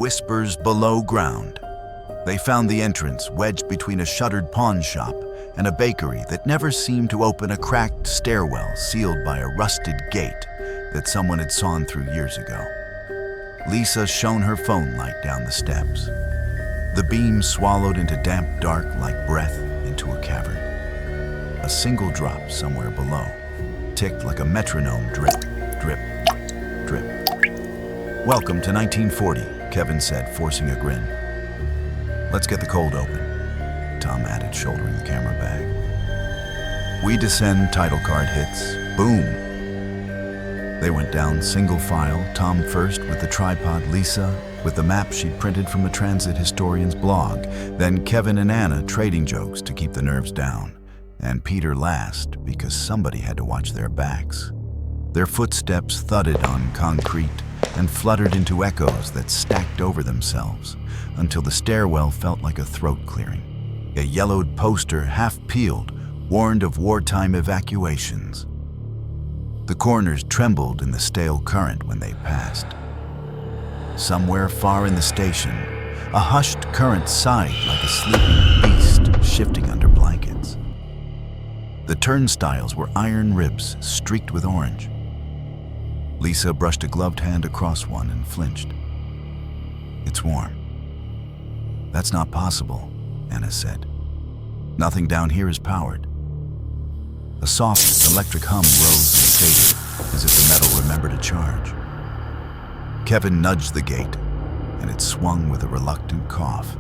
whispers below ground. They found the entrance wedged between a shuttered pawn shop and a bakery that never seemed to open a cracked stairwell sealed by a rusted gate that someone had sawn through years ago. Lisa shone her phone light down the steps. The beam swallowed into damp dark like breath into a cavern. A single drop somewhere below ticked like a metronome drip, drip, drip. "Welcome to 1940, Kevin said, forcing a grin. "Let's get the cold open," Tom added, shouldering the camera bag. "We descend, title card hits. Boom." They went down single file, Tom first with the tripod, Lisa with the map she'd printed from a transit historian's blog, then Kevin and Anna trading jokes to keep the nerves down, and Peter last because somebody had to watch their backs. Their footsteps thudded on concrete and fluttered into echoes that stacked over themselves until the stairwell felt like a throat clearing. A yellowed poster, half peeled, warned of wartime evacuations. The corners trembled in the stale current when they passed. Somewhere far in the station, a hushed current sighed like a sleeping beast shifting under blankets. The turnstiles were iron ribs streaked with orange. Lisa brushed a gloved hand across one and flinched. "It's warm." "That's not possible," Anna said. "Nothing down here is powered." A soft electric hum rose and faded, as if the metal remembered a charge. Kevin nudged the gate, and it swung with a reluctant cough.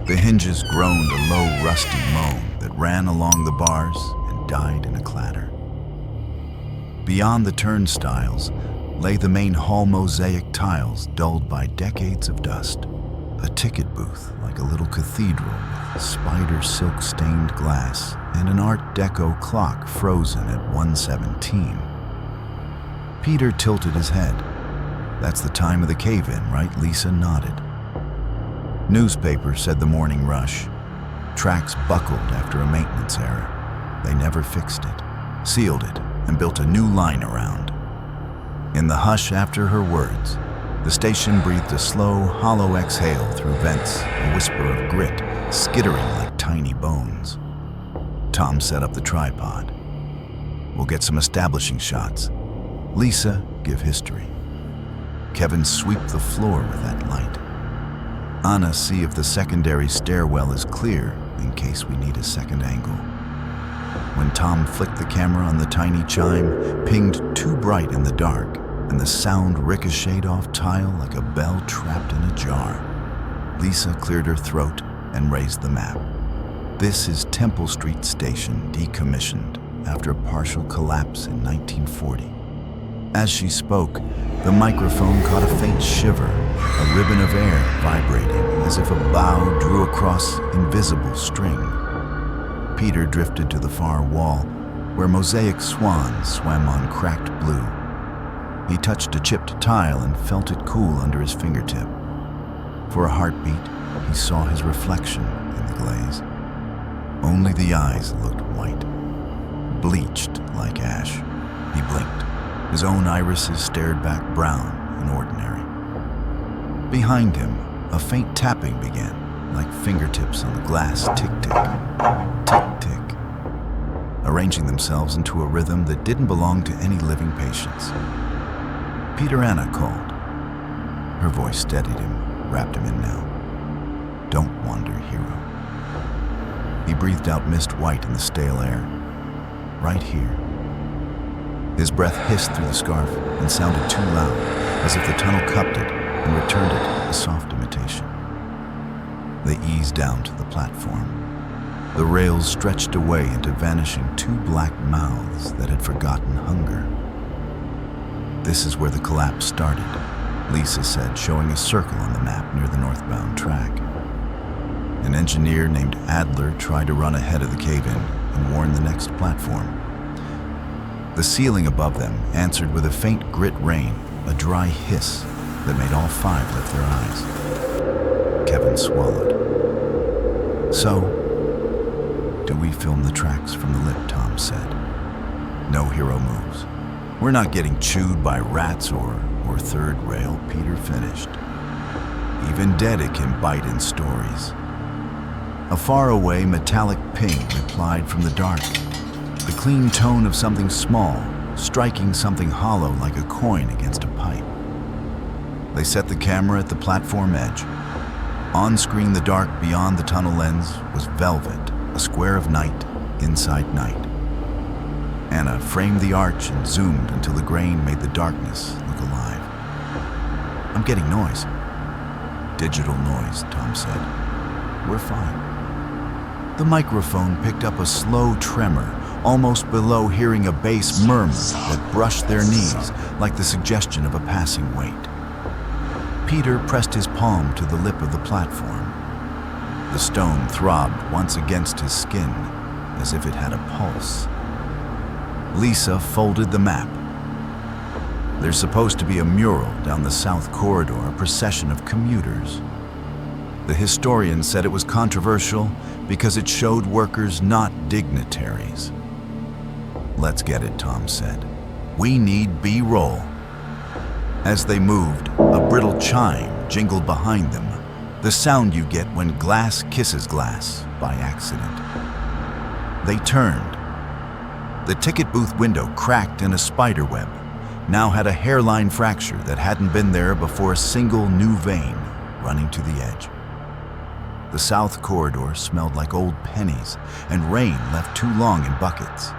The hinges groaned a low, rusty moan that ran along the bars and died in a clatter. Beyond the turnstiles lay the main hall mosaic tiles dulled by decades of dust. A ticket booth like a little cathedral with spider silk-stained glass and an Art Deco clock frozen at 1:17. Peter tilted his head. "That's the time of the cave-in, right?" Lisa nodded. Newspapers said the morning rush. Tracks buckled after a maintenance error. They never fixed it, sealed it, and built a new line around. In the hush after her words, the station breathed a slow, hollow exhale through vents, a whisper of grit, skittering like tiny bones. Tom set up the tripod. "We'll get some establishing shots. Lisa, give history. Kevin, sweep the floor with that light. Anna, see if the secondary stairwell is clear in case we need a second angle." When Tom flicked the camera on the tiny chime, pinged too bright in the dark, and the sound ricocheted off tile like a bell trapped in a jar. Lisa cleared her throat and raised the map. "This is Temple Street Station, decommissioned after a partial collapse in 1940. As she spoke, the microphone caught a faint shiver, a ribbon of air vibrating as if a bow drew across invisible string. Peter drifted to the far wall, where mosaic swans swam on cracked blue. He touched a chipped tile and felt it cool under his fingertip. For a heartbeat, he saw his reflection in the glaze. Only the eyes looked white, bleached like ash. He blinked. His own irises stared back brown and ordinary. Behind him, a faint tapping began, like fingertips on the glass. Tick-tick, tick-tick, arranging themselves into a rhythm that didn't belong to any living patience. "Peter," Anna called. Her voice steadied him, wrapped him in now. "Don't wander, hero." He breathed out mist white in the stale air. "Right here." His breath hissed through the scarf and sounded too loud, as if the tunnel cupped it and returned it a soft imitation. They eased down to the platform. The rails stretched away into vanishing two black mouths that had forgotten hunger. "This is where the collapse started," Lisa said, showing a circle on the map near the northbound track. An engineer named Adler tried to run ahead of the cave-in and warn the next platform. The ceiling above them answered with a faint grit rain, a dry hiss that made all five lift their eyes. Kevin swallowed. "So, do we film the tracks from the lip?" Tom said. "No hero moves. We're not getting chewed by rats or third rail," Peter finished. Even dead it can bite in stories. A faraway metallic ping replied from the dark, the clean tone of something small, striking something hollow like a coin against a pipe. They set the camera at the platform edge. On screen, the dark beyond the tunnel lens was velvet, a square of night inside night. Anna framed the arch and zoomed until the grain made the darkness look alive. "I'm getting noise." "Digital noise," Tom said. "We're fine." The microphone picked up a slow tremor, almost below hearing a bass murmur that brushed their knees like the suggestion of a passing weight. Peter pressed his palm to the lip of the platform. The stone throbbed once against his skin, as if it had a pulse. Lisa folded the map. "There's supposed to be a mural down the south corridor, a procession of commuters. The historian said it was controversial because it showed workers, not dignitaries." "Let's get it," Tom said. "We need B-roll." As they moved, a brittle chime jingled behind them, the sound you get when glass kisses glass by accident. They turned. The ticket booth window, cracked in a spider web, now had a hairline fracture that hadn't been there before, a single new vein running to the edge. The south corridor smelled like old pennies, and rain left too long in buckets.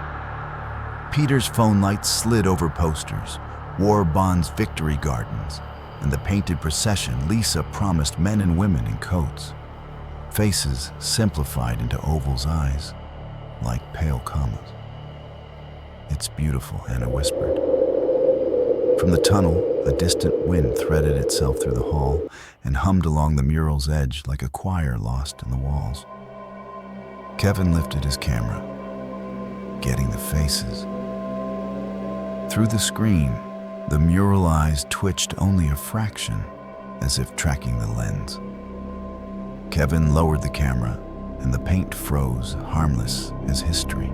Peter's phone light slid over posters, War Bonds victory gardens, and the painted procession Lisa promised men and women in coats. Faces simplified into oval's eyes, like pale commas. "It's beautiful," Anna whispered. From the tunnel, a distant wind threaded itself through the hall and hummed along the mural's edge like a choir lost in the walls. Kevin lifted his camera, getting the faces. Through the screen, the mural eyes twitched only a fraction, as if tracking the lens. Kevin lowered the camera, and the paint froze, harmless as history.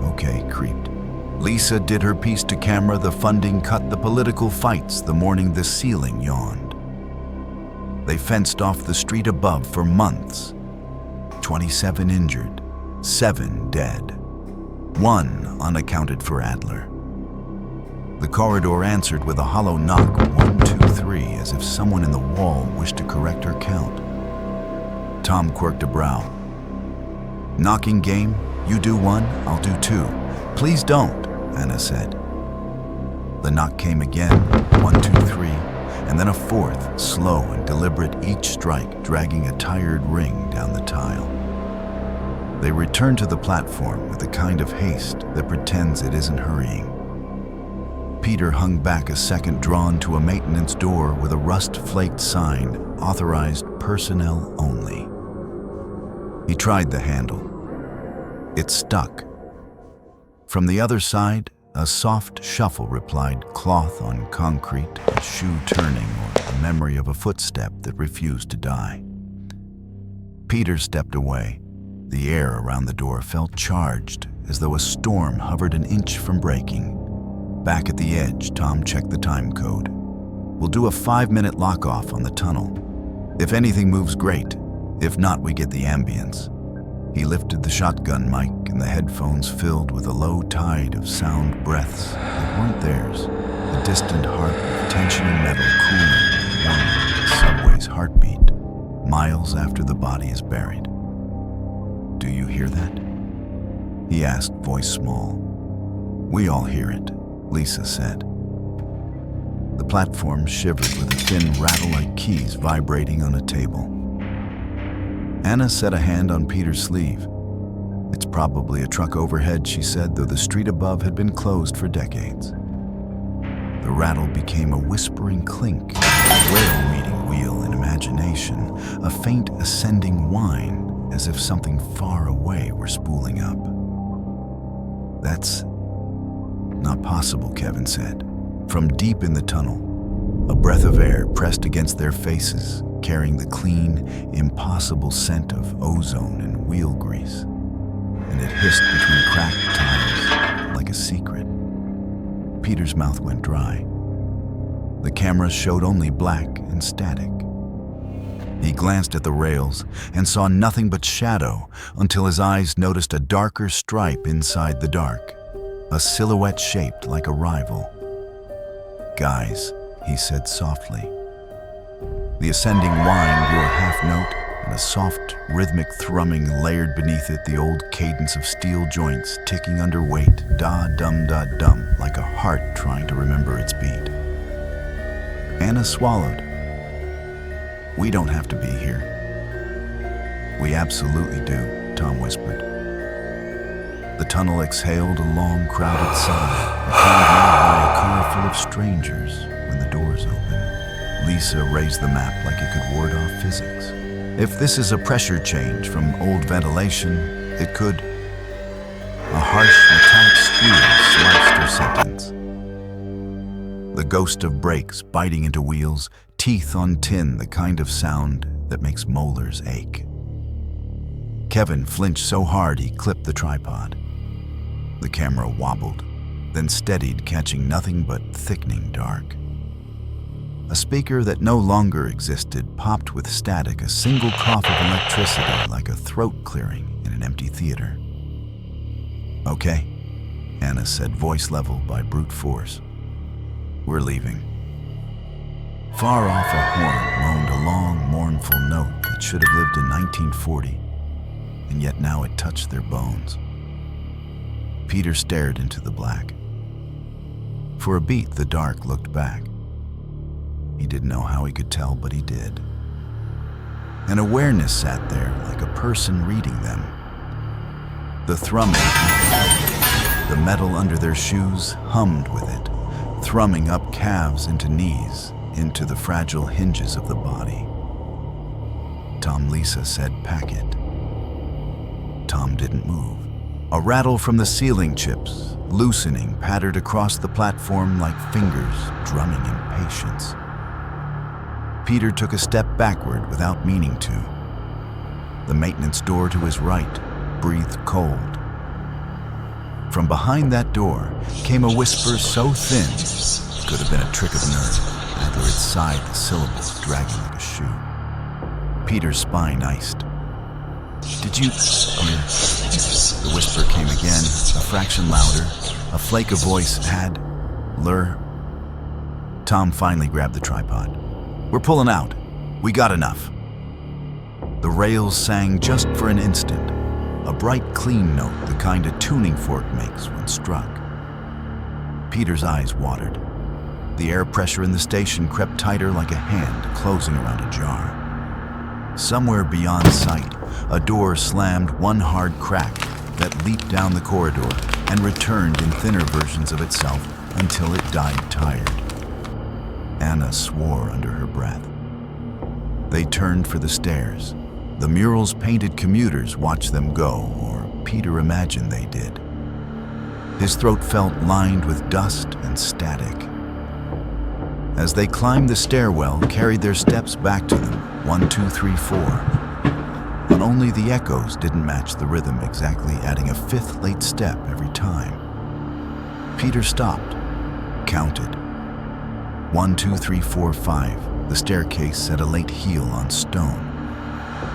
"Okay," creeped. Lisa did her piece to camera the funding cut the political fights the morning the ceiling yawned. They fenced off the street above for months. 27 injured, 7 dead, 1 unaccounted for Adler. The corridor answered with a hollow knock, 1, 2, 3, as if someone in the wall wished to correct her count. Tom quirked a brow. "Knocking game? You do 1, I'll do 2. Please don't," Anna said. The knock came again, 1, 2, 3, and then a 4th, slow and deliberate, each strike dragging a tired ring down the tile. They returned to the platform with the kind of haste that pretends it isn't hurrying. Peter hung back a second, drawn to a maintenance door with a rust-flaked sign, "Authorized personnel only." He tried the handle. It stuck. From the other side, a soft shuffle replied, cloth on concrete, a shoe turning, or the memory of a footstep that refused to die. Peter stepped away. The air around the door felt charged, as though a storm hovered an inch from breaking. Back at the edge, Tom checked the time code. "We'll do a 5-minute lock-off on the tunnel. If anything moves, great. If not, we get the ambience." He lifted the shotgun mic, and the headphones filled with a low tide of sound breaths that weren't theirs, the distant harp of tensioning metal cooling and warming the subway's heartbeat, miles after the body is buried. "Do you hear that?" he asked, voice small. "We all hear it," Lisa said. The platform shivered with a thin rattle like keys vibrating on a table. Anna set a hand on Peter's sleeve. "It's probably a truck overhead," she said, though the street above had been closed for decades. The rattle became a whispering clink, a rail meeting wheel in imagination, a faint ascending whine, as if something far away were spooling up. "That's not possible," Kevin said. From deep in the tunnel, a breath of air pressed against their faces, carrying the clean, impossible scent of ozone and wheel grease, and it hissed between cracked tiles like a secret. Peter's mouth went dry. The camera showed only black and static. He glanced at the rails and saw nothing but shadow until his eyes noticed a darker stripe inside the dark, a silhouette shaped like a rival. "Guys," he said softly. The ascending whine grew a half note, and a soft, rhythmic thrumming layered beneath it the old cadence of steel joints ticking under weight, da-dum, like a heart trying to remember its beat. Anna swallowed. "We don't have to be here." "We absolutely do," Tom whispered. The tunnel exhaled a long, crowded sigh, a kind made by a car full of strangers when the doors opened. Lisa raised the map like it could ward off physics. "If this is a pressure change from old ventilation, it could..." A harsh, metallic squeal sliced her sentence. The ghost of brakes biting into wheels, teeth on tin, the kind of sound that makes molars ache. Kevin flinched so hard he clipped the tripod. The camera wobbled, then steadied, catching nothing but thickening dark. A speaker that no longer existed popped with static, a single cough of electricity like a throat clearing in an empty theater. "Okay," Anna said, voice level by brute force. "We're leaving." Far off, a horn moaned a long, mournful note that should have lived in 1940, and yet now it touched their bones. Peter stared into the black. For a beat, the dark looked back. He didn't know how he could tell, but he did. An awareness sat there like a person reading them. The thrumming, the metal under their shoes hummed with it, thrumming up calves into knees, into the fragile hinges of the body. "Tom," Lisa said, "pack it." Tom didn't move. A rattle from the ceiling chips, loosening, pattered across the platform like fingers drumming impatience. Peter took a step backward without meaning to. The maintenance door to his right breathed cold. From behind that door came a whisper so thin it could have been a trick of nerve. Adler had sighed, the syllables dragging like a shoe. Peter's spine iced. "Did you..." The whisper came again, a fraction louder. A flake of voice had... "Lur..." Tom finally grabbed the tripod. "We're pulling out. We got enough." The rails sang just for an instant, a bright, clean note, the kind a tuning fork makes when struck. Peter's eyes watered. The air pressure in the station crept tighter like a hand closing around a jar. Somewhere beyond sight, a door slammed one hard crack that leaped down the corridor and returned in thinner versions of itself until it died tired. Anna swore under her breath. They turned for the stairs. The murals painted commuters watched them go, or Peter imagined they did. His throat felt lined with dust and static. As they climbed the stairwell, carried their steps back to them, 1, 2, 3, 4. And only the echoes didn't match the rhythm exactly, adding a fifth late step every time. Peter stopped, counted. 1, 2, 3, 4, 5. The staircase set a late heel on stone.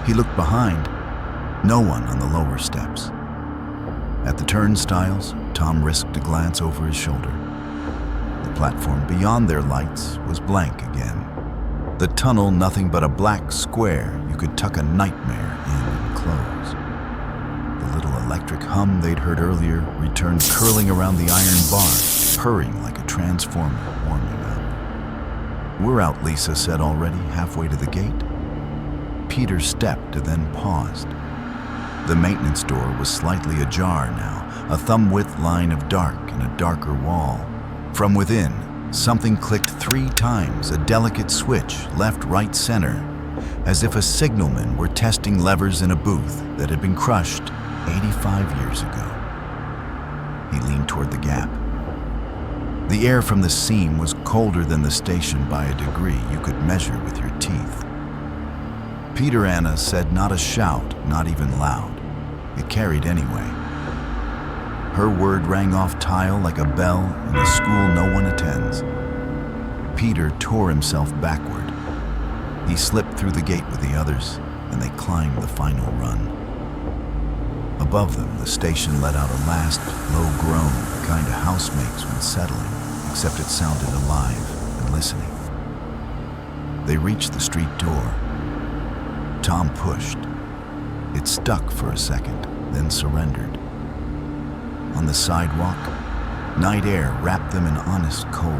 He looked behind. No one on the lower steps. At the turnstiles, Tom risked a glance over his shoulder. The platform beyond their lights was blank again. The tunnel nothing but a black square you could tuck a nightmare in and close. The little electric hum they'd heard earlier returned curling around the iron bar, purring like a transformer warming up. "We're out," Lisa said already, halfway to the gate. Peter stepped and then paused. The maintenance door was slightly ajar now, a thumb-width line of dark in a darker wall. From within, something clicked 3 times, a delicate switch, left, right, center, as if a signalman were testing levers in a booth that had been crushed 85 years ago. He leaned toward the gap. The air from the seam was colder than the station by a degree you could measure with your teeth. Peter, Anna said, not a shout, not even loud. It carried anyway. Her word rang off tile like a bell in a school no one attends. Peter tore himself backward. He slipped through the gate with the others, and they climbed the final run. Above them, the station let out a last low groan, the kind a house makes when settling, except it sounded alive and listening. They reached the street door. Tom pushed. It stuck for a second, then surrendered. On the sidewalk, night air wrapped them in honest cold.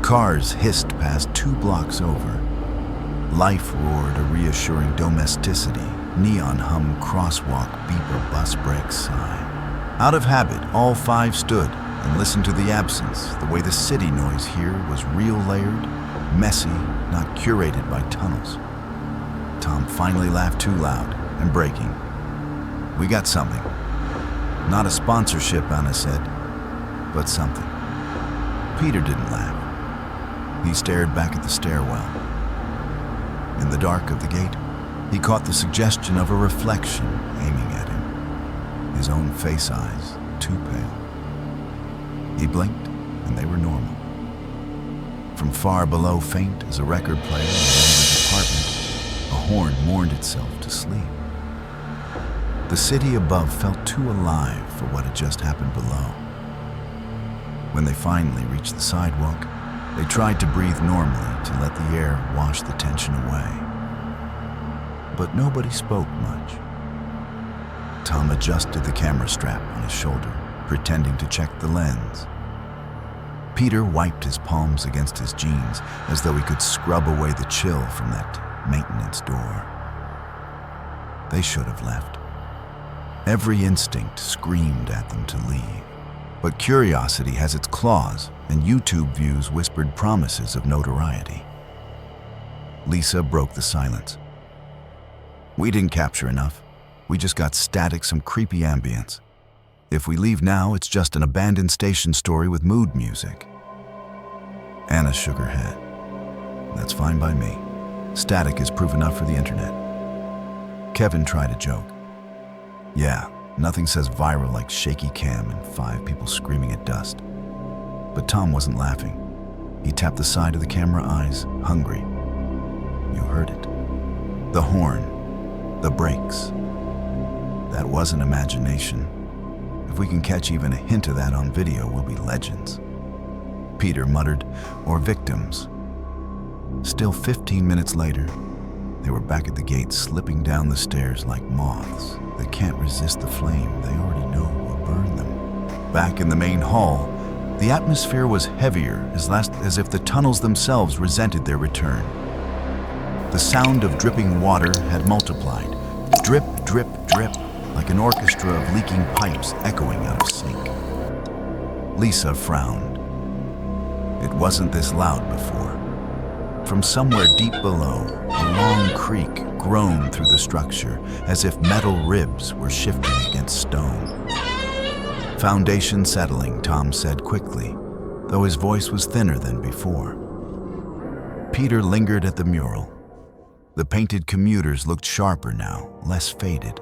Cars hissed past 2 blocks over. Life roared a reassuring domesticity. Neon hum crosswalk beeper bus brakes sigh. Out of habit, all 5 stood and listened to the absence, the way the city noise here was real layered, messy, not curated by tunnels. Tom finally laughed too loud and breaking. "We got something. Not a sponsorship," Anna said, "but something." Peter didn't laugh. He stared back at the stairwell. In the dark of the gate, he caught the suggestion of a reflection aiming at him. His own face eyes, too pale. He blinked, and they were normal. From far below, faint as a record player in a neighbor's apartment, a horn mourned itself to sleep. The city above felt too alive for what had just happened below. When they finally reached the sidewalk, they tried to breathe normally to let the air wash the tension away. But nobody spoke much. Tom adjusted the camera strap on his shoulder, pretending to check the lens. Peter wiped his palms against his jeans as though he could scrub away the chill from that maintenance door. They should have left. Every instinct screamed at them to leave. But curiosity has its claws, and YouTube views whispered promises of notoriety. Lisa broke the silence. "We didn't capture enough. We just got static, some creepy ambience. If we leave now, it's just an abandoned station story with mood music." Anna shook her head. "That's fine by me. Static is proof enough for the internet." Kevin tried a joke. "Yeah, nothing says viral like shaky cam and 5 people screaming at dust." But Tom wasn't laughing. He tapped the side of the camera eyes, hungry. "You heard it. The horn. The brakes. That wasn't imagination. If we can catch even a hint of that on video, we'll be legends." Peter muttered, "Or victims." Still 15 minutes later, they were back at the gate, slipping down the stairs like moths that can't resist the flame they already know will burn them. Back in the main hall, the atmosphere was heavier, as if the tunnels themselves resented their return. The sound of dripping water had multiplied. Drip, drip, drip, like an orchestra of leaking pipes echoing out of sync. Lisa frowned. It wasn't this loud before. From somewhere deep below, a long creak groaned through the structure, as if metal ribs were shifting against stone. "Foundation settling," Tom said quickly, though his voice was thinner than before. Peter lingered at the mural. The painted commuters looked sharper now, less faded.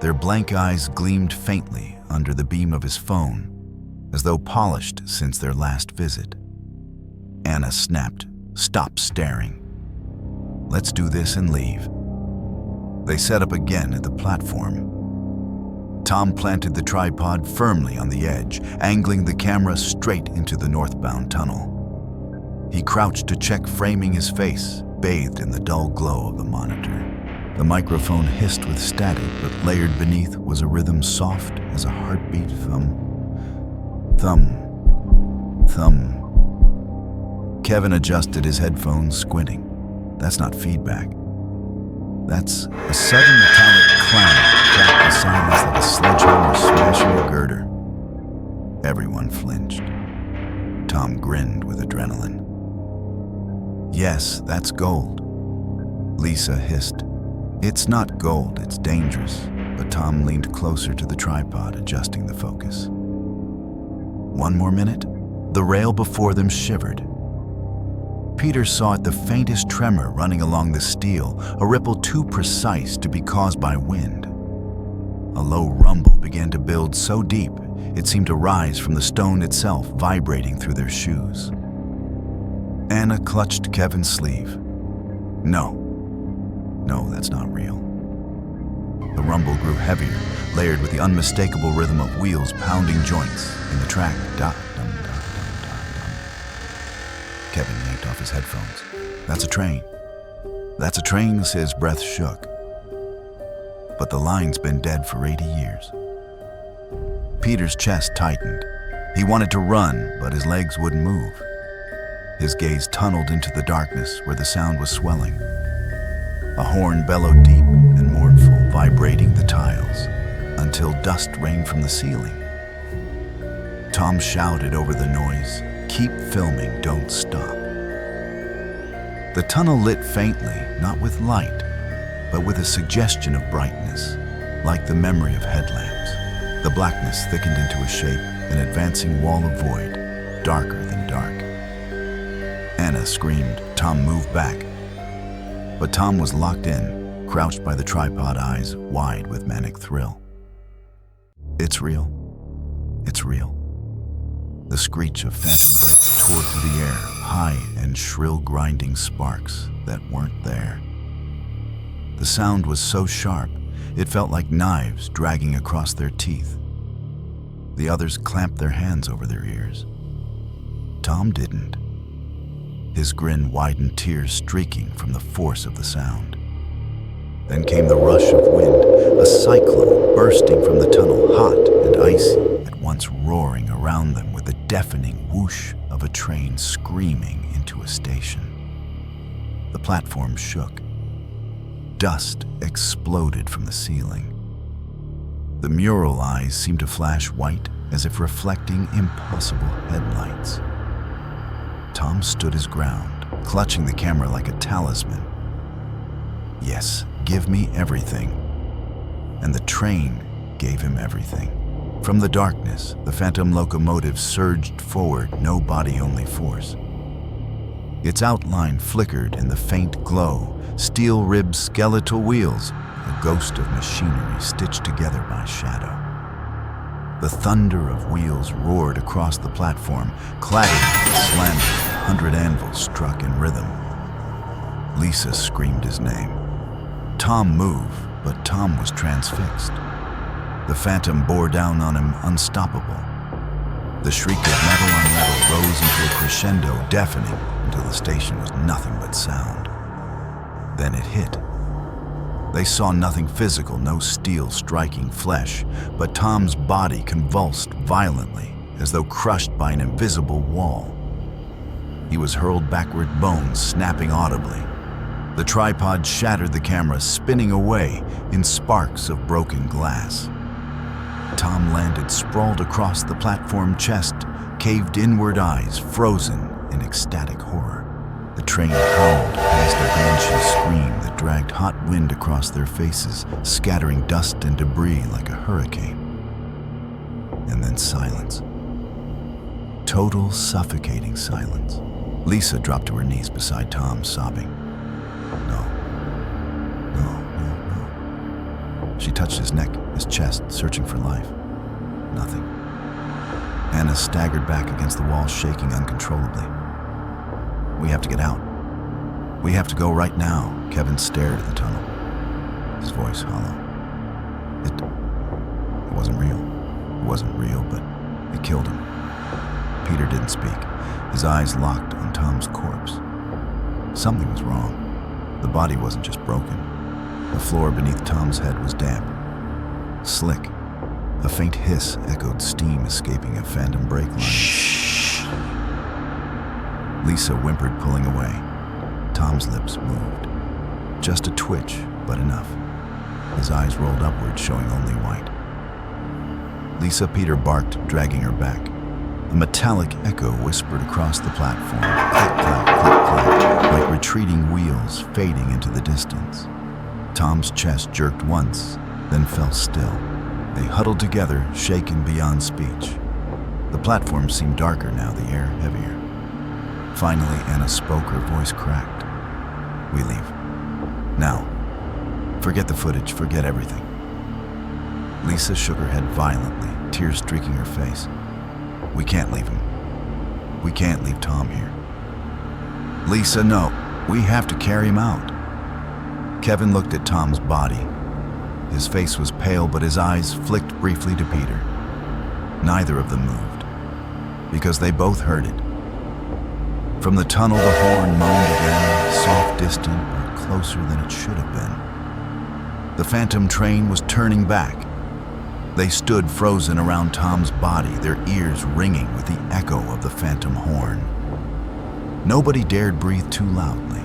Their blank eyes gleamed faintly under the beam of his phone, as though polished since their last visit. Anna snapped, "Stop staring. Let's do this and leave." They set up again at the platform. Tom planted the tripod firmly on the edge, angling the camera straight into the northbound tunnel. He crouched to check framing his face, bathed in the dull glow of the monitor. The microphone hissed with static, but layered beneath was a rhythm soft as a heartbeat. Thump, thump, thump. Kevin adjusted his headphones, squinting. That's not feedback. That's a sudden metallic clang that cracked the silence like a sledgehammer smashing a girder. Everyone flinched. Tom grinned with adrenaline. "Yes, that's gold," Lisa hissed. "It's not gold, it's dangerous," but Tom leaned closer to the tripod, adjusting the focus. One more minute, the rail before them shivered. Peter saw it, the faintest tremor running along the steel, a ripple too precise to be caused by wind. A low rumble began to build so deep, it seemed to rise from the stone itself, vibrating through their shoes. Anna clutched Kevin's sleeve. No, that's not real. The rumble grew heavier, layered with the unmistakable rhythm of wheels pounding joints in the track. Kevin yanked off his headphones. That's a train. That's a train, his breath shook. But the line's been dead for 80 years. Peter's chest tightened. He wanted to run, but his legs wouldn't move. His gaze tunneled into the darkness where the sound was swelling. A horn bellowed deep and mournful, vibrating the tiles, until dust rained from the ceiling. Tom shouted over the noise, "Keep filming, don't stop." The tunnel lit faintly, not with light, but with a suggestion of brightness, like the memory of headlamps. The blackness thickened into a shape, an advancing wall of void, darker than dark. Anna screamed. Tom moved back. But Tom was locked in, crouched by the tripod, eyes wide with manic thrill. It's real. It's real. The screech of phantom brakes tore through the air, high and shrill, grinding sparks that weren't there. The sound was so sharp, it felt like knives dragging across their teeth. The others clamped their hands over their ears. Tom didn't. His grin widened, tears streaking from the force of the sound. Then came the rush of wind, a cyclone bursting from the tunnel, hot and icy, at once roaring around them with the deafening whoosh of a train screaming into a station. The platform shook. Dust exploded from the ceiling. The mural eyes seemed to flash white, as if reflecting impossible headlights. Tom stood his ground, clutching the camera like a talisman. Yes, give me everything. And the train gave him everything. From the darkness, the phantom locomotive surged forward, no body, only force. Its outline flickered in the faint glow, steel-ribbed skeletal wheels, a ghost of machinery stitched together by shadow. The thunder of wheels roared across the platform, clattering and slamming. 100 anvils struck in rhythm. Lisa screamed his name. Tom moved, but Tom was transfixed. The phantom bore down on him, unstoppable. The shriek of metal on metal rose into a crescendo, deafening, until the station was nothing but sound. Then it hit. They saw nothing physical, no steel striking flesh, but Tom's body convulsed violently, as though crushed by an invisible wall. He was hurled backward, bones snapping audibly. The tripod shattered the camera, spinning away in sparks of broken glass. Tom landed sprawled across the platform, chest, caved inward, eyes frozen in ecstatic horror. The train howled past a banshee scream that dragged hot wind across their faces, scattering dust and debris like a hurricane. And then silence. Total suffocating silence. Lisa dropped to her knees beside Tom, sobbing. No. She touched his neck, his chest, searching for life. Nothing. Anna staggered back against the wall, shaking uncontrollably. We have to get out. We have to go right now. Kevin stared at the tunnel, his voice hollow. It wasn't real. It wasn't real, but it killed him. Peter didn't speak, his eyes locked on Tom's corpse. Something was wrong. The body wasn't just broken. The floor beneath Tom's head was damp, slick. A faint hiss echoed steam escaping a phantom brake line. Shh! Lisa whimpered, pulling away. Tom's lips moved. Just a twitch, but enough. His eyes rolled upward, showing only white. Lisa, Peter barked, dragging her back. A metallic echo whispered across the platform, click-clack, click-clack, like retreating wheels fading into the distance. Tom's chest jerked once, then fell still. They huddled together, shaken beyond speech. The platform seemed darker now, the air heavier. Finally, Anna spoke, her voice cracked. We leave. Now. Forget the footage, forget everything. Lisa shook her head violently, tears streaking her face. We can't leave him. We can't leave Tom here. Lisa, no. We have to carry him out. Kevin looked at Tom's body. His face was pale, but his eyes flicked briefly to Peter. Neither of them moved, because they both heard it. From the tunnel, the horn moaned again, soft, distant, but closer than it should have been. The phantom train was turning back. They stood frozen around Tom's body, their ears ringing with the echo of the phantom horn. Nobody dared breathe too loudly.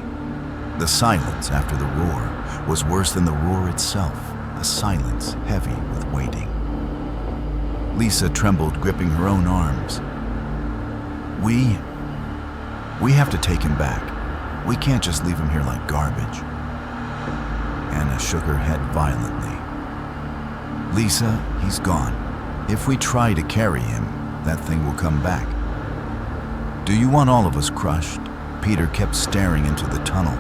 The silence after the roar was worse than the roar itself, a silence heavy with waiting. Lisa trembled, gripping her own arms. We have to take him back. We can't just leave him here like garbage. Anna shook her head violently. Lisa, he's gone. If we try to carry him, that thing will come back. Do you want all of us crushed? Peter kept staring into the tunnel.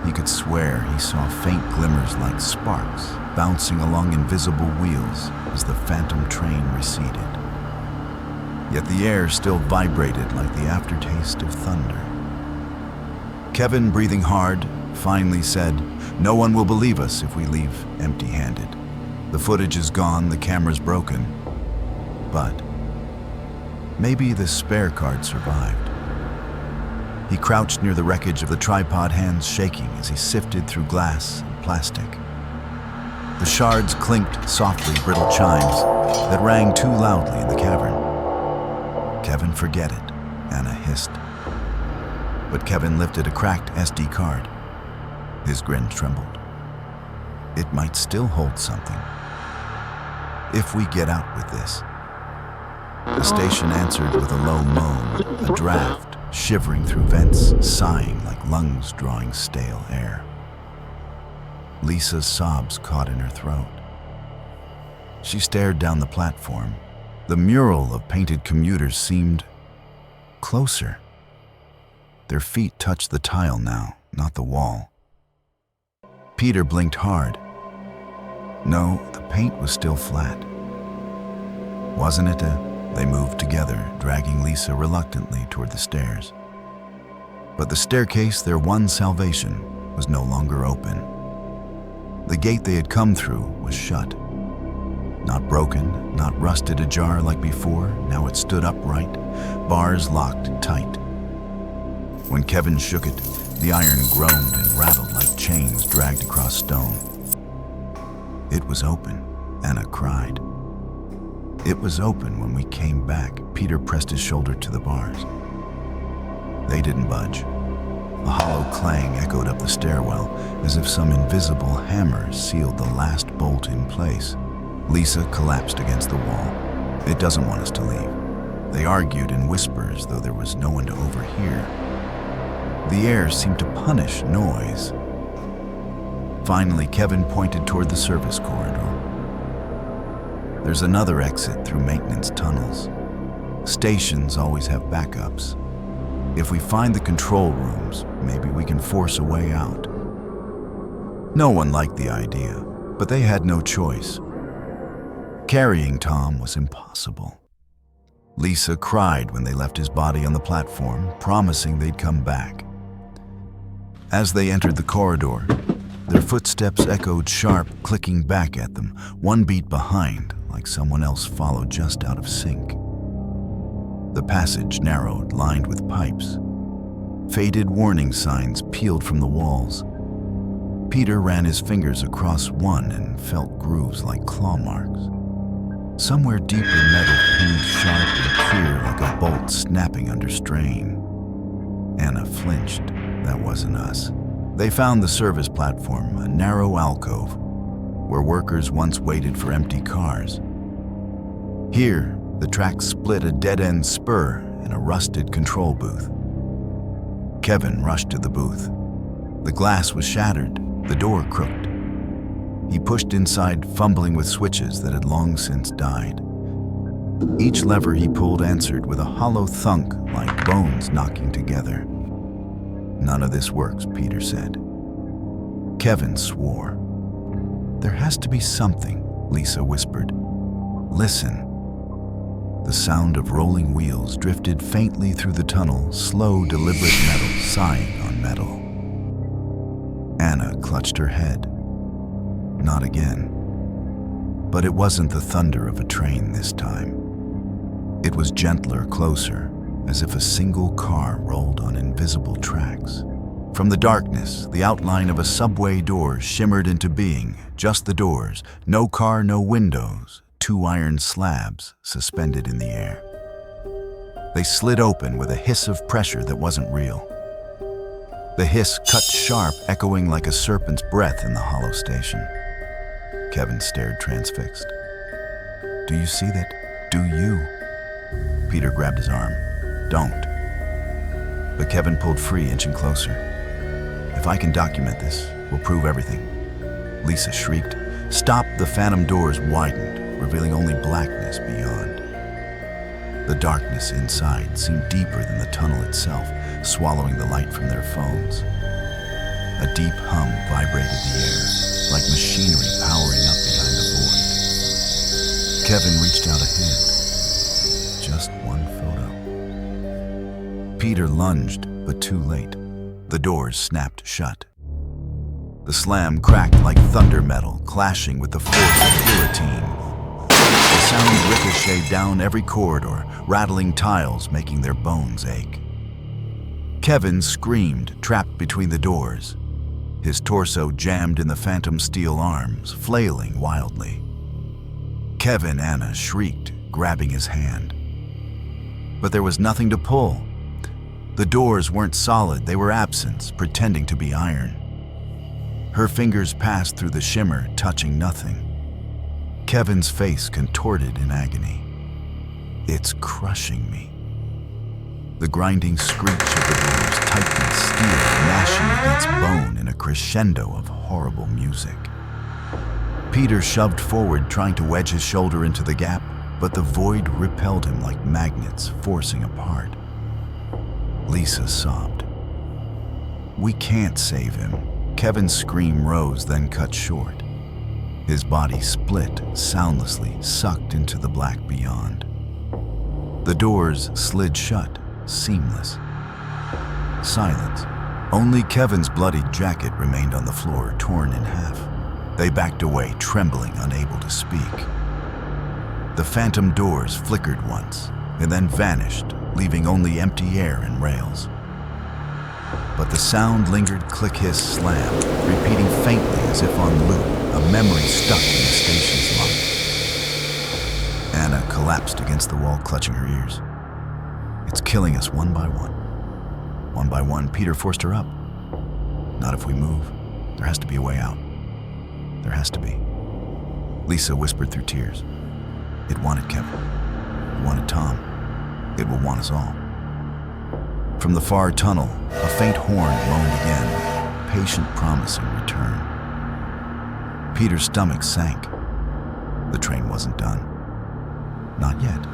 He could swear he saw faint glimmers like sparks bouncing along invisible wheels as the phantom train receded. Yet the air still vibrated like the aftertaste of thunder. Kevin, breathing hard, finally said, "No one will believe us if we leave empty-handed. The footage is gone, the camera's broken. But maybe the spare card survived." He crouched near the wreckage of the tripod, hands shaking as he sifted through glass and plastic. The shards clinked softly, brittle chimes that rang too loudly in the cavern. "Kevin, forget it," Anna hissed. But Kevin lifted a cracked SD card. His grin trembled. It might still hold something. If we get out with this. The station answered with a low moan, a draft shivering through vents, sighing like lungs drawing stale air. Lisa's sobs caught in her throat. She stared down the platform. The mural of painted commuters seemed closer. Their feet touched the tile now, not the wall. Peter blinked hard. No, the paint was still flat. Wasn't it? They moved together, dragging Lisa reluctantly toward the stairs. But the staircase, their one salvation, was no longer open. The gate they had come through was shut. Not broken, not rusted ajar like before, now it stood upright, bars locked tight. When Kevin shook it, the iron groaned and rattled like chains dragged across stone. It was open, Anna cried. It was open when we came back. Peter pressed his shoulder to the bars. They didn't budge. A hollow clang echoed up the stairwell, as if some invisible hammer sealed the last bolt in place. Lisa collapsed against the wall. It doesn't want us to leave. They argued in whispers, though there was no one to overhear. The air seemed to punish noise. Finally, Kevin pointed toward the service corridor. There's another exit through maintenance tunnels. Stations always have backups. If we find the control rooms, maybe we can force a way out. No one liked the idea, but they had no choice. Carrying Tom was impossible. Lisa cried when they left his body on the platform, promising they'd come back. As they entered the corridor, their footsteps echoed sharp, clicking back at them, one beat behind, like someone else followed just out of sync. The passage narrowed, lined with pipes. Faded warning signs peeled from the walls. Peter ran his fingers across one and felt grooves like claw marks. Somewhere deeper, metal pinged sharp and clear like a bolt snapping under strain. Anna flinched. That wasn't us. They found the service platform, a narrow alcove, where workers once waited for empty cars. Here, the tracks split a dead-end spur in a rusted control booth. Kevin rushed to the booth. The glass was shattered, the door crooked. He pushed inside, fumbling with switches that had long since died. Each lever he pulled answered with a hollow thunk like bones knocking together. None of this works, Peter said. Kevin swore. There has to be something, Lisa whispered. Listen. The sound of rolling wheels drifted faintly through the tunnel, slow, deliberate metal sighing on metal. Anna clutched her head. Not again. But it wasn't the thunder of a train this time. It was gentler, closer, as if a single car rolled on invisible tracks. From the darkness, the outline of a subway door shimmered into being, just the doors, no car, no windows, 2 iron slabs suspended in the air. They slid open with a hiss of pressure that wasn't real. The hiss cut sharp, echoing like a serpent's breath in the hollow station. Kevin stared transfixed. "Do you see that? Do you?" Peter grabbed his arm. "Don't." But Kevin pulled free, inching closer. "If I can document this, we'll prove everything." Lisa shrieked. "Stop!" The phantom doors widened, revealing only blackness beyond. The darkness inside seemed deeper than the tunnel itself, swallowing the light from their phones. A deep hum vibrated the air, like machinery powering up behind the void. Kevin reached out a hand. Just one photo. Peter lunged, but too late. The doors snapped shut. The slam cracked like thunder metal, clashing with the force of guillotine. The sound ricocheted down every corridor, rattling tiles, making their bones ache. Kevin screamed, trapped between the doors. His torso jammed in the phantom steel arms, flailing wildly. Kevin, Anna shrieked, grabbing his hand. But there was nothing to pull. The doors weren't solid, they were absence, pretending to be iron. Her fingers passed through the shimmer, touching nothing. Kevin's face contorted in agony. "It's crushing me." The grinding screech of the doors tightened steel, gnashing against bone in a crescendo of horrible music. Peter shoved forward, trying to wedge his shoulder into the gap, but the void repelled him like magnets, forcing apart. Lisa sobbed. "We can't save him." Kevin's scream rose, then cut short. His body split, soundlessly, sucked into the black beyond. The doors slid shut, seamless. Silence. Only Kevin's bloodied jacket remained on the floor, torn in half. They backed away, trembling, unable to speak. The phantom doors flickered once, and then vanished, leaving only empty air and rails. But the sound lingered, click, hiss, slam, repeating faintly as if on loop, a memory stuck in the station's lock. Anna collapsed against the wall, clutching her ears. "It's killing us one by one." One by one, Peter forced her up. "Not if we move. There has to be a way out. There has to be." Lisa whispered through tears. "It wanted Kevin. It wanted Tom. It will want us all." From the far tunnel, a faint horn moaned again, patient promising return. Peter's stomach sank. The train wasn't done. Not yet.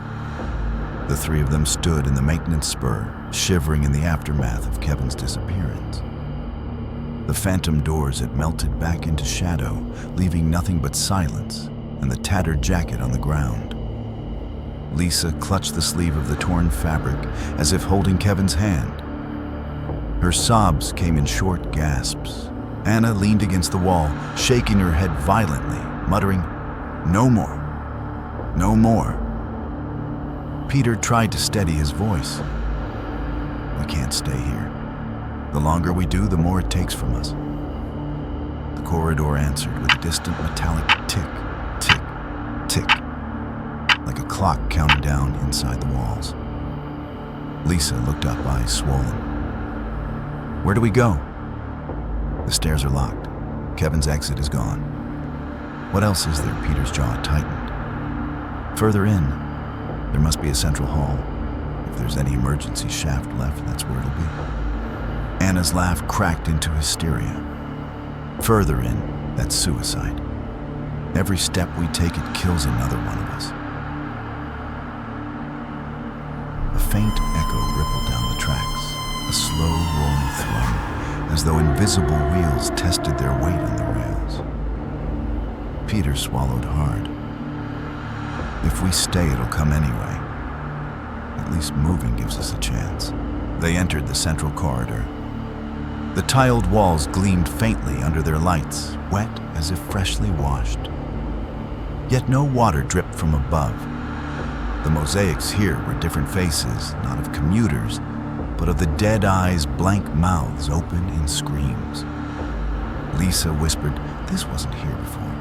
The 3 of them stood in the maintenance spur, shivering in the aftermath of Kevin's disappearance. The phantom doors had melted back into shadow, leaving nothing but silence and the tattered jacket on the ground. Lisa clutched the sleeve of the torn fabric as if holding Kevin's hand. Her sobs came in short gasps. Anna leaned against the wall, shaking her head violently, muttering, "No more. No more." Peter tried to steady his voice. "We can't stay here. The longer we do, the more it takes from us." The corridor answered with a distant metallic tick, tick, tick, like a clock counting down inside the walls. Lisa looked up, eyes swollen. "Where do we go?" "The stairs are locked. Kevin's exit is gone." "What else is there?" Peter's jaw tightened. "Further in, there must be a central hall. If there's any emergency shaft left, that's where it'll be." Anna's laugh cracked into hysteria. "Further in, that's suicide. Every step we take, it kills another one of us." A faint echo rippled down the tracks, a slow rolling thrum, as though invisible wheels tested their weight on the rails. Peter swallowed hard. "If we stay, it'll come anyway. At least moving gives us a chance. They entered the central corridor. The tiled walls gleamed faintly under their lights, wet as if freshly washed. Yet no water dripped from above. The mosaics here were different faces, not of commuters, but of the dead eyes' blank mouths open in screams. Lisa whispered, "This wasn't here before."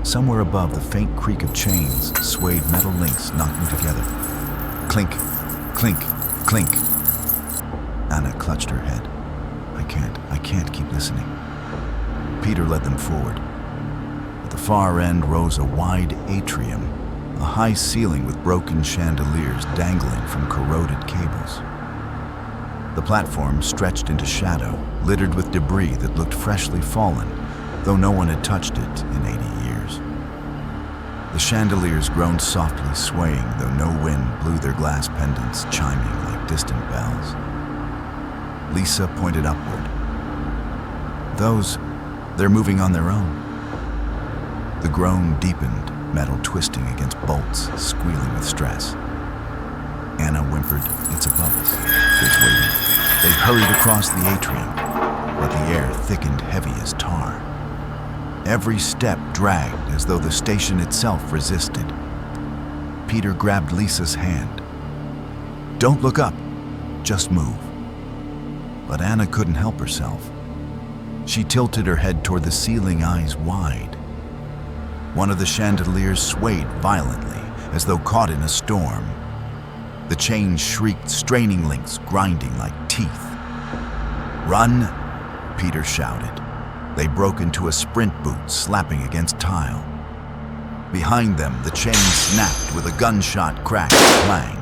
Somewhere above, the faint creak of chains swayed metal links knocking together. Clink, clink, clink. Anna clutched her head. I can't keep listening. Peter led them forward. At the far end rose a wide atrium, a high ceiling with broken chandeliers dangling from corroded cables. The platform stretched into shadow, littered with debris that looked freshly fallen, though no one had touched it in 80 years. The chandeliers groaned softly, swaying, though no wind blew their glass pendants, chiming like distant bells. Lisa pointed upward. They're moving on their own. The groan deepened, metal twisting against bolts, squealing with stress. Anna whimpered, "It's above us. It's waiting." They hurried across the atrium, but the air thickened heavy as tar. Every step dragged as though the station itself resisted. Peter grabbed Lisa's hand. "Don't look up, just move." But Anna couldn't help herself. She tilted her head toward the ceiling, eyes wide. One of the chandeliers swayed violently, as though caught in a storm. The chains shrieked, straining links grinding like teeth. "Run!" Peter shouted. They broke into a sprint boot, slapping against tile. Behind them, the chain snapped with a gunshot crack and clang,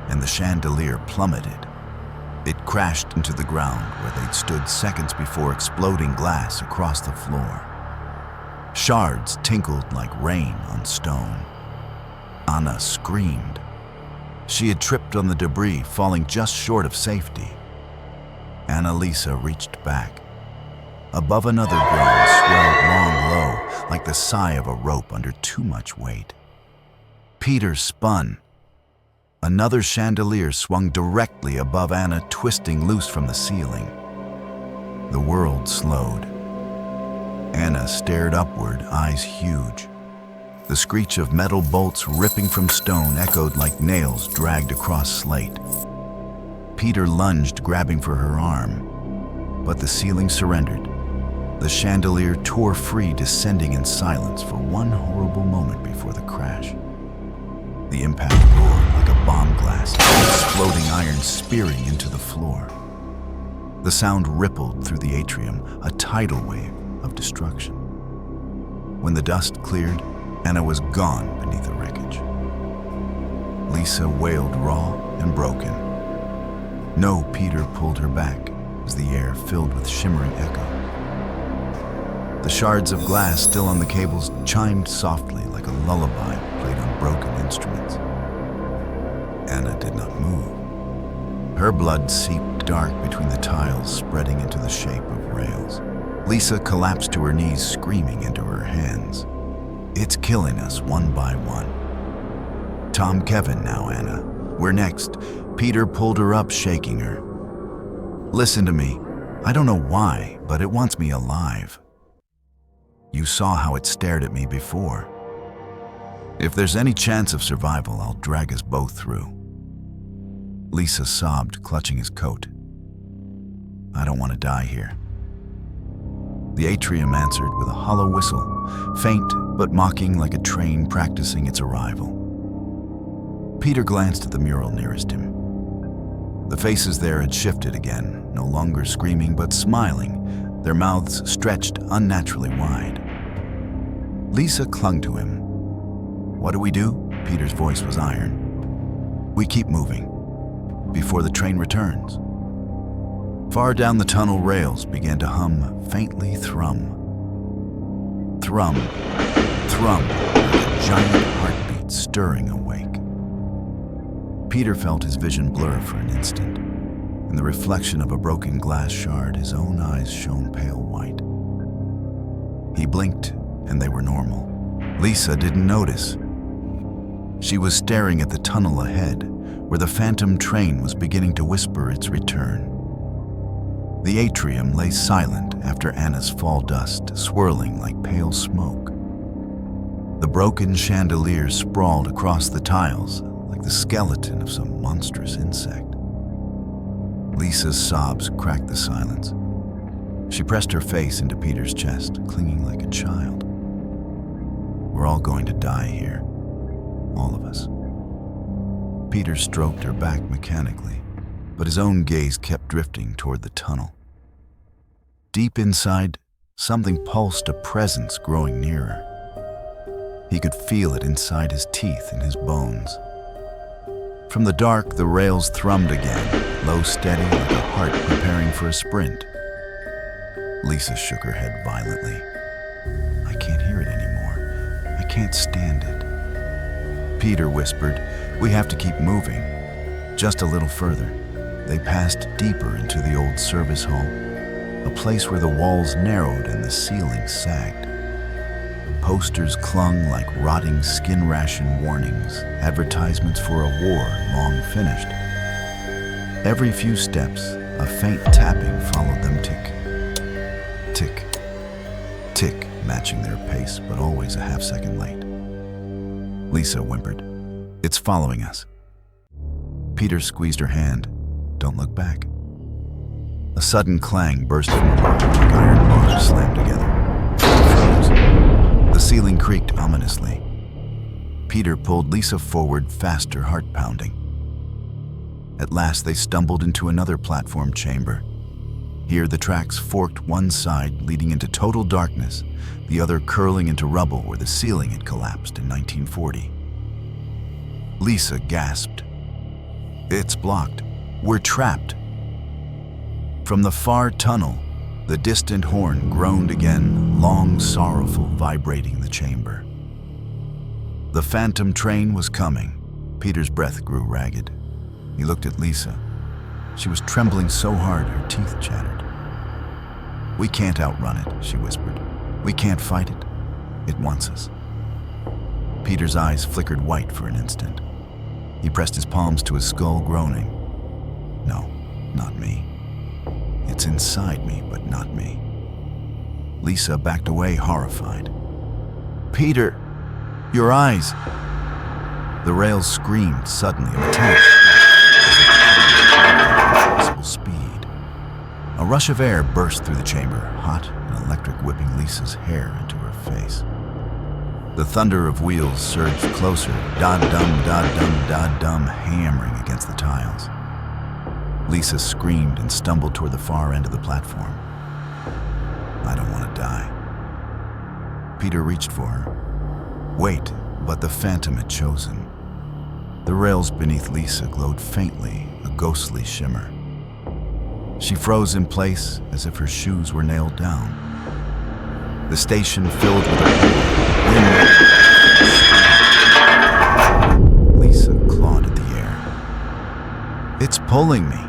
and the chandelier plummeted. It crashed into the ground where they'd stood seconds before, exploding glass across the floor. Shards tinkled like rain on stone. Anna screamed. She had tripped on the debris, falling just short of safety. Annalisa reached back. Above, another groan swelled long low, like the sigh of a rope under too much weight. Peter spun. Another chandelier swung directly above Anna, twisting loose from the ceiling. The world slowed. Anna stared upward, eyes huge. The screech of metal bolts ripping from stone echoed like nails dragged across slate. Peter lunged, grabbing for her arm, but the ceiling surrendered. The chandelier tore free, descending in silence for one horrible moment before the crash. The impact roared like a bomb blast, exploding iron spearing into the floor. The sound rippled through the atrium, a tidal wave of destruction. When the dust cleared, Anna was gone beneath the wreckage. Lisa wailed raw and broken. No, Peter pulled her back as the air filled with shimmering echo. The shards of glass still on the cables chimed softly like a lullaby played on broken instruments. Anna did not move. Her blood seeped dark between the tiles, spreading into the shape of rails. Lisa collapsed to her knees, screaming into her hands. "It's killing us one by one." "Tom Kevin now, Anna. We're next." Peter pulled her up, shaking her. "Listen to me. I don't know why, but it wants me alive. You saw how it stared at me before. If there's any chance of survival, I'll drag us both through." Lisa sobbed, clutching his coat. "I don't want to die here." The atrium answered with a hollow whistle, faint but mocking like a train practicing its arrival. Peter glanced at the mural nearest him. The faces there had shifted again, no longer screaming but smiling, their mouths stretched unnaturally wide. Lisa clung to him. "What do we do?" Peter's voice was iron. "We keep moving, before the train returns." Far down the tunnel, rails began to hum, faintly thrum. Thrum, thrum, like a giant heartbeat stirring awake. Peter felt his vision blur for an instant. In the reflection of a broken glass shard, his own eyes shone pale white. He blinked, and they were normal. Lisa didn't notice. She was staring at the tunnel ahead, where the phantom train was beginning to whisper its return. The atrium lay silent after Anna's fall dust, swirling like pale smoke. The broken chandelier sprawled across the tiles like the skeleton of some monstrous insect. Lisa's sobs cracked the silence. She pressed her face into Peter's chest, clinging like a child. We're all going to die here, all of us. Peter stroked her back mechanically, but his own gaze kept drifting toward the tunnel. Deep inside, something pulsed, a presence growing nearer. He could feel it inside his teeth and his bones. From the dark, the rails thrummed again, low, steady, like a heart preparing for a sprint. Lisa shook her head violently. I can't hear it anymore. I can't stand it. Peter whispered, we have to keep moving. Just a little further. They passed deeper into the old service hall, a place where the walls narrowed and the ceiling sagged. Posters clung like rotting skin ration warnings, advertisements for a war long finished. Every few steps, a faint tapping followed them, tick, tick, tick, matching their pace, but always a half-second late. Lisa whimpered, it's following us. Peter squeezed her hand. Don't look back. A sudden clang burst from above, like iron bars slammed together. It froze. The ceiling creaked ominously. Peter pulled Lisa forward, faster, heart pounding. At last they stumbled into another platform chamber. Here the tracks forked, one side leading into total darkness, the other curling into rubble where the ceiling had collapsed in 1940. Lisa gasped. It's blocked. We're trapped. From the far tunnel, the distant horn groaned again, long, sorrowful, vibrating the chamber. The phantom train was coming. Peter's breath grew ragged. He looked at Lisa. She was trembling so hard her teeth chattered. We can't outrun it, she whispered. We can't fight it. It wants us. Peter's eyes flickered white for an instant. He pressed his palms to his skull, groaning. No, not me. It's inside me, but not me. Lisa backed away, horrified. Peter, your eyes! The rails screamed suddenly, a metallic impossible speed. A rush of air burst through the chamber, hot and electric, whipping Lisa's hair into her face. The thunder of wheels surged closer, da-dum, hammering against the tiles. Lisa screamed and stumbled toward the far end of the platform. I don't want to die. Peter reached for her. Wait, but the phantom had chosen. The rails beneath Lisa glowed faintly, a ghostly shimmer. She froze in place as if her shoes were nailed down. The station filled with a Lisa clawed at the air. It's pulling me.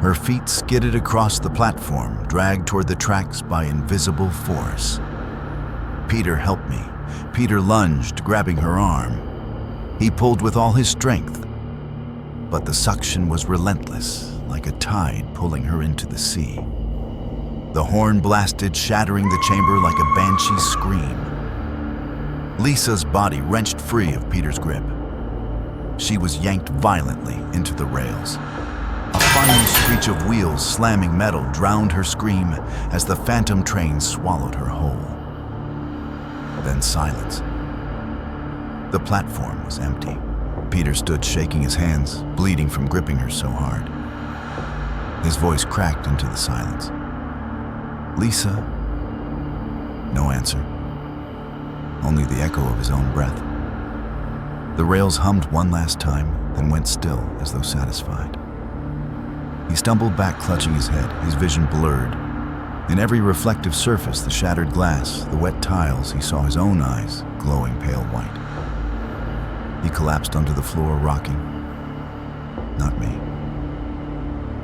Her feet skidded across the platform, dragged toward the tracks by invisible force. Peter helped me. Peter lunged, grabbing her arm. He pulled with all his strength, but the suction was relentless, like a tide pulling her into the sea. The horn blasted, shattering the chamber like a banshee's scream. Lisa's body wrenched free of Peter's grip. She was yanked violently into the rails. A final screech of wheels slamming metal drowned her scream as the phantom train swallowed her whole. Then silence. The platform was empty. Peter stood shaking his hands, bleeding from gripping her so hard. His voice cracked into the silence. Lisa? No answer. Only the echo of his own breath. The rails hummed one last time, then went still as though satisfied. He stumbled back, clutching his head, his vision blurred. In every reflective surface, the shattered glass, the wet tiles, he saw his own eyes, glowing pale white. He collapsed onto the floor, rocking. Not me.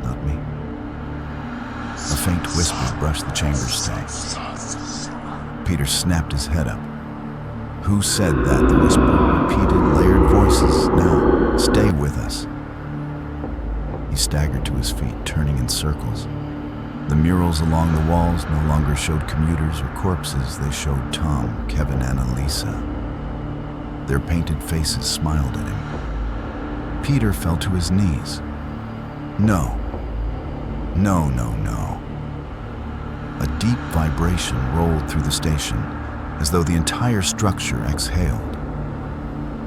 Not me. A faint whisper brushed the chamber's stay. Peter snapped his head up. "Who said that?" the whisper repeated, layered voices. "Now, stay with us." He staggered to his feet, turning in circles. The murals along the walls no longer showed commuters or corpses. They showed Tom, Kevin, and Elisa. Their painted faces smiled at him. Peter fell to his knees. No. No, no, no. A deep vibration rolled through the station, as though the entire structure exhaled.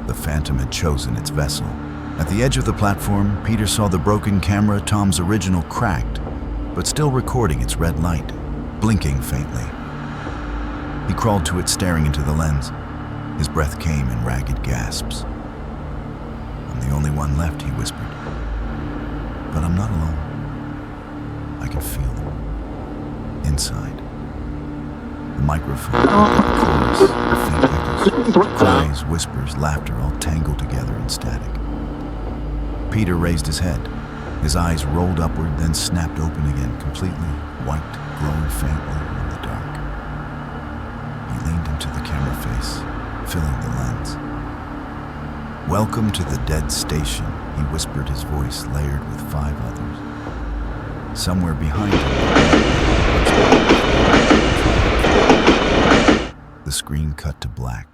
The phantom had chosen its vessel. At the edge of the platform, Peter saw the broken camera, Tom's original, cracked, but still recording its red light, blinking faintly. He crawled to it, staring into the lens. His breath came in ragged gasps. "I'm the only one left," he whispered. "But I'm not alone. I can feel them. Inside." The microphone, the chorus, the faint echoes, cries, whispers, laughter, all tangled together in static. Peter raised his head. His eyes rolled upward, then snapped open again, completely white, glowing faintly in the dark. He leaned into the camera face, filling the lens. "Welcome to the dead station," he whispered, his voice layered with 5 others. Somewhere behind him, the screen cut to black.